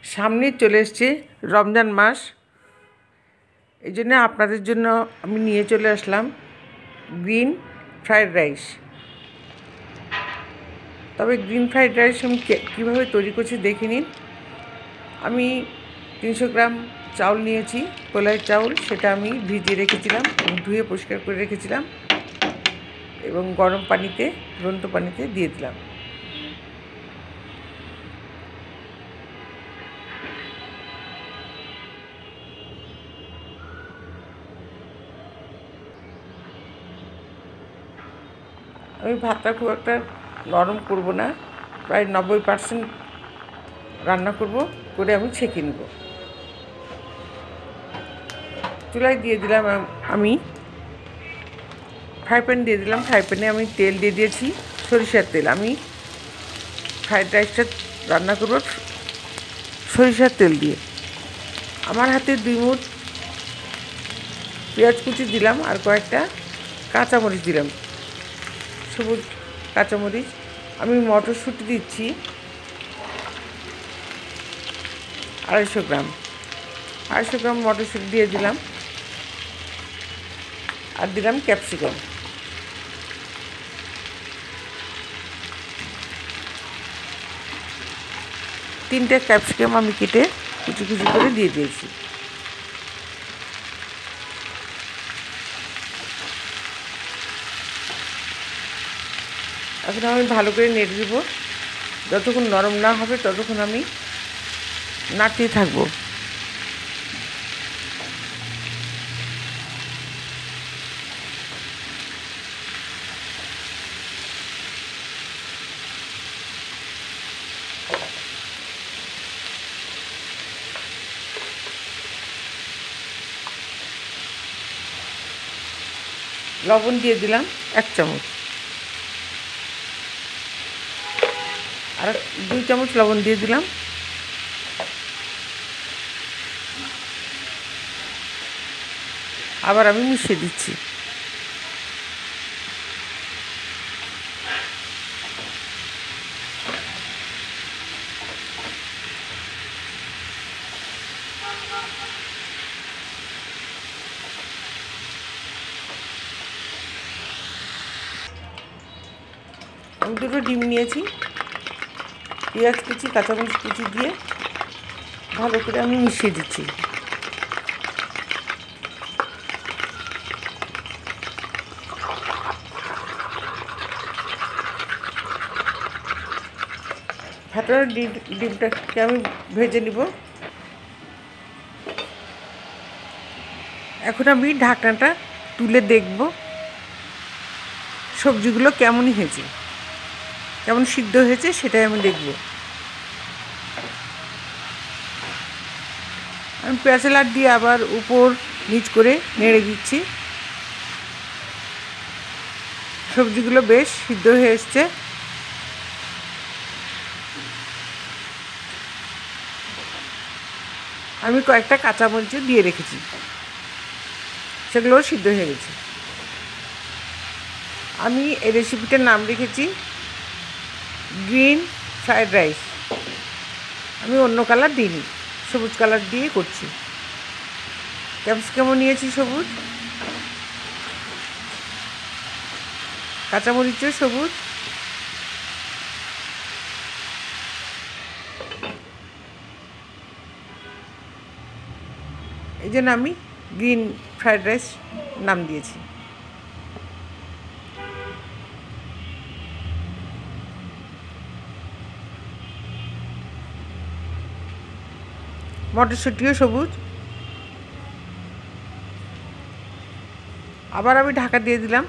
সামনে চলে এসছে রমজান মাস, এই জন্য আপনাদের জন্য আমি নিয়ে চলে আসলাম গ্রিন ফ্রাইড রাইস। তবে গ্রিন ফ্রাইড রাইস আমি কীভাবে তৈরি করছি দেখে নিন। আমি 300 গ্রাম চাউল নিয়েছি, পোলাওয়ের চাউল। সেটা আমি ভিজিয়ে রেখেছিলাম, ধুয়ে পরিষ্কার করে রেখেছিলাম এবং গরম পানিতে, ফুটন্ত পানিতে দিয়ে দিলাম। আমি ভাতটা খুব একটা নরম করব না, প্রায় 90% রান্না করব, করে আমি ছেঁকে নেব। চুলায় দিয়ে দিলাম আমি ফ্রাই প্যান দিয়ে দিলাম। ফ্রাই প্যানে আমি তেল দিয়ে দিয়েছি, সরিষার তেল। আমি ফ্রাইড রাইসটা রান্না করব সরিষার তেল দিয়ে। আমার হাতে 2 মুঠ পেঁয়াজ কুচি দিলাম, আর কয়েকটা কাঁচামরিচ দিলাম, সবুজ কাঁচামরিচ। আমি মটরশুঁটি দিচ্ছি 250 গ্রাম। 250 গ্রাম মটরশুঁটি দিয়ে দিলাম, আর দিলাম ক্যাপসিকাম। তিনটে ক্যাপসিকাম আমি কেটে কুচি কুচি করে দিয়ে দিয়েছি। এখন আমি ভালো করে নেড়ে দেবো, যতক্ষণ নরম না হবে ততক্ষণ আমি নাড়তেই থাকবো। লবণ দিয়ে দিলাম 1 চামচ, আর 2 চামচ লবণ দিয়ে দিলাম। আবার আমি মিশিয়ে দিচ্ছি। আমি 2টো ডিম নিয়েছি, পেঁয়াজ কুচি, কাঁচামরিচ কুচি দিয়ে ভালো করে আমি মিশিয়ে দিচ্ছি। ফাটানো ডিমটাকে আমি ভেজে নিব। এখন আমি ঢাকনাটা তুলে দেখব সবজিগুলো কেমন হয়েছে, কেমন সিদ্ধ হয়েছে সেটাই আমি দেখব। আমি পেঁয়াজ দিয়ে আবার উপর নিচ করে নেড়ে দিচ্ছি। সবজিগুলো বেশ সিদ্ধ হয়ে এসছে। আমি কয়েকটা কাঁচামরিচ দিয়ে রেখেছি, সেগুলোও সিদ্ধ হয়ে গেছে। আমি এই রেসিপিটার নাম রেখেছি গ্রিন ফ্রাইড রাইস। আমি অন্য কালার দিইনি, সবুজ কালার দিয়ে করছি। ক্যাপসিকামও নিয়েছি সবুজ, কাঁচামরিচও সবুজ। এই জন্য আমি গ্রিন ফ্রাইড রাইস নাম দিয়েছি। মটরশুঁটিও সবুজ। আবার আমি ঢাকা দিয়ে দিলাম,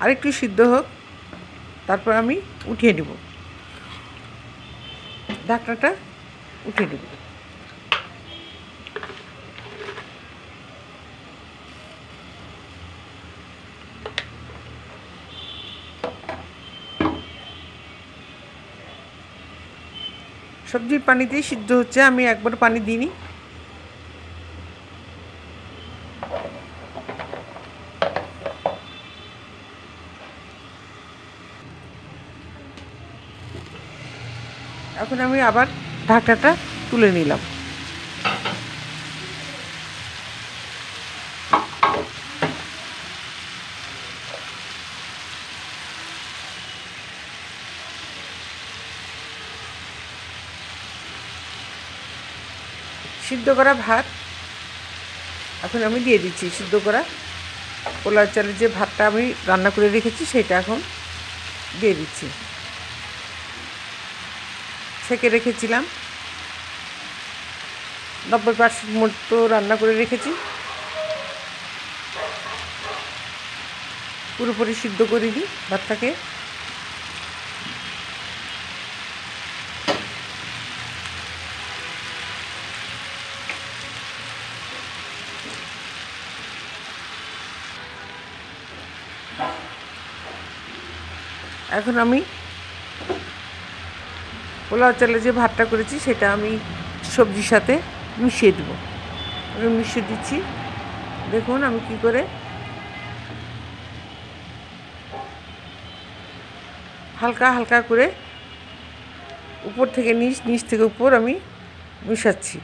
আরেকটু সিদ্ধ হোক, তারপর আমি উঠিয়ে নেব। ঢাকনাটা উঠিয়ে নেব। সবজির পানিতেই সিদ্ধ হচ্ছে, আমি একবার পানি দিইনি। এখন আমি আবার ঢাকনাটা তুলে নিলাম। সিদ্ধ করা ভাত এখন আমি দিয়ে দিচ্ছি। সিদ্ধ করা পোলাও চালের যে ভাতটা আমি রান্না করে রেখেছি সেটা এখন দিয়ে দিচ্ছি। ছেঁকে রেখেছিলাম, 90% মতো রান্না করে রেখেছি, পুরোপুরি সিদ্ধ করিনি ভাতটাকে। এখন আমি পোলাও চালে যে ভাতটা করেছি সেটা আমি সবজির সাথে মিশিয়ে দেবো। আমি মিশিয়ে দিচ্ছি। দেখুন আমি কি করে হালকা হালকা করে উপর থেকে নিচ, নিচ থেকে উপর আমি মিশাচ্ছি।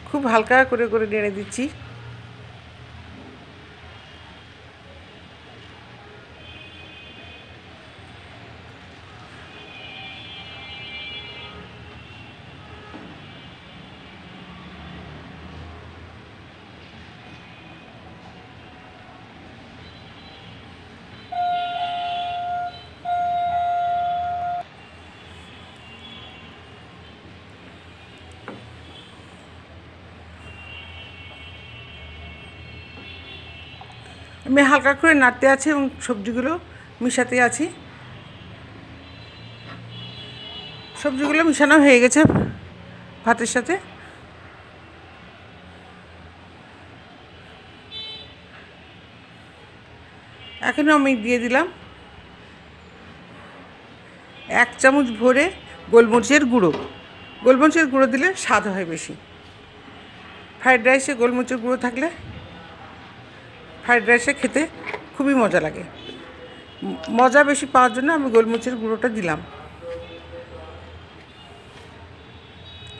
খুব হালকা করে করে নেড়ে দিচ্ছি। আমি হালকা করে নাড়তে আছি এবং সবজিগুলো মিশাতে আছি। সবজিগুলো মিশানো হয়ে গেছে ভাতের সাথে। এখন আমি দিয়ে দিলাম 1 চামচ ভরে গোলমরিচের গুঁড়ো। গোলমরিচের গুঁড়ো দিলে স্বাদ হয় বেশি। ফ্রাইড রাইসে গোলমরিচের গুঁড়ো থাকলে ফ্রাইড রাইসে খেতে খুবই মজা লাগে। মজা বেশি পাওয়ার জন্য আমি গোলমরিচের গুঁড়োটা দিলাম,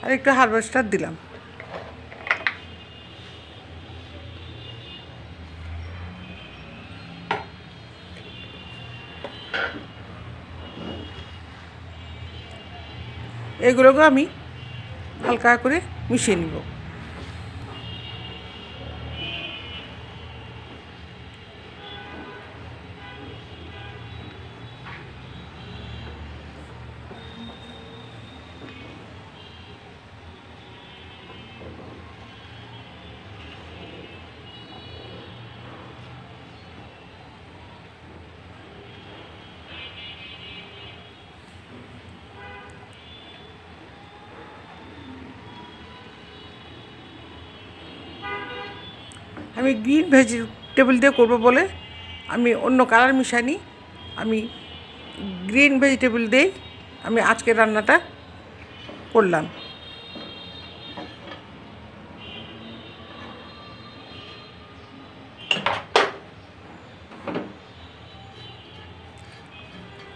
আর একটু হারভেস্টার দিলাম। এগুলোকে আমি হালকা করে মিশিয়ে নিব। আমি গ্রিন ভেজিটেবল দিয়ে করবো বলে আমি অন্য কালার মিশাইনি। আমি গ্রিন ভেজিটেবল দিয়েই আমি আজকের রান্নাটা করলাম।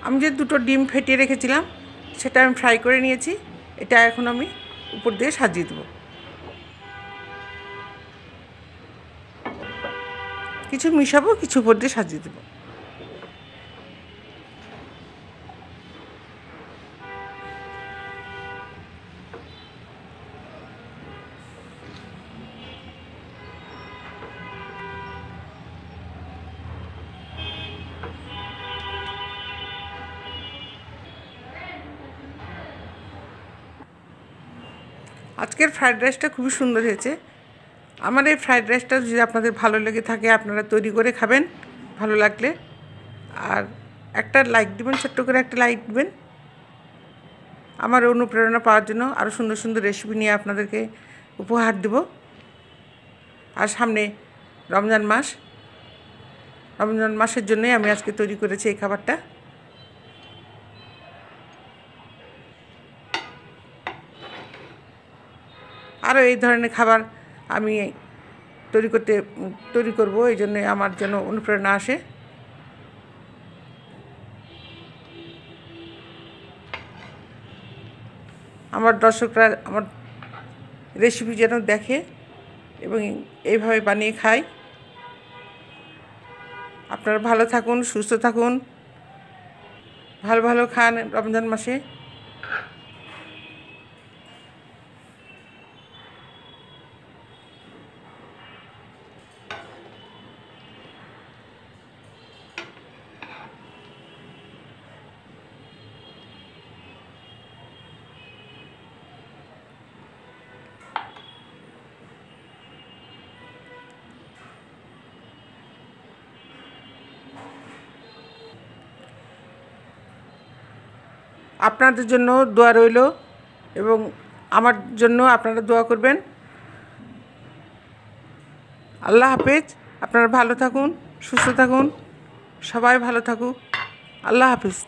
আমি যে 2টো ডিম ফেটিয়ে রেখেছিলাম সেটা আমি ফ্রাই করে নিয়েছি। এটা এখন আমি উপর দিয়ে সাজিয়ে দেবো। কিছু মিশাবো, কিছু উপর দিয়ে সাজিয়ে দেবো। আজকের ফ্রাইড রাইসটা খুবই সুন্দর হয়েছে। আমার এই ফ্রাইড রাইসটা যদি আপনাদের ভালো লেগে থাকে আপনারা তৈরি করে খাবেন ভালো লাগলে, আর একটা লাইক দিবেন, ছোট্ট করে একটা লাইক দিবেন আমার অনুপ্রেরণা পাওয়ার জন্য। আরও সুন্দর সুন্দর রেসিপি নিয়ে আপনাদেরকে উপহার দেব। আর সামনে রমজান মাস, রমজান মাসের জন্যই আমি আজকে তৈরি করেছি এই খাবারটা। আরও এই ধরনের খাবার আমি তৈরি করব, এই জন্যে আমার যেন অনুপ্রেরণা আসে। আমার দর্শকরা আমার রেসিপি যেন দেখে এবং এইভাবে বানিয়ে খায়। আপনারা ভালো থাকুন, সুস্থ থাকুন, ভালো ভালো খান রমজান মাসে। আপনাদের জন্য দোয়া রইল এবং আমার জন্য আপনারা দোয়া করবেন। আল্লাহ হাফেজ। আপনারা ভালো থাকুন, সুস্থ থাকুন, সবাই ভালো থাকুক। আল্লাহ হাফেজ।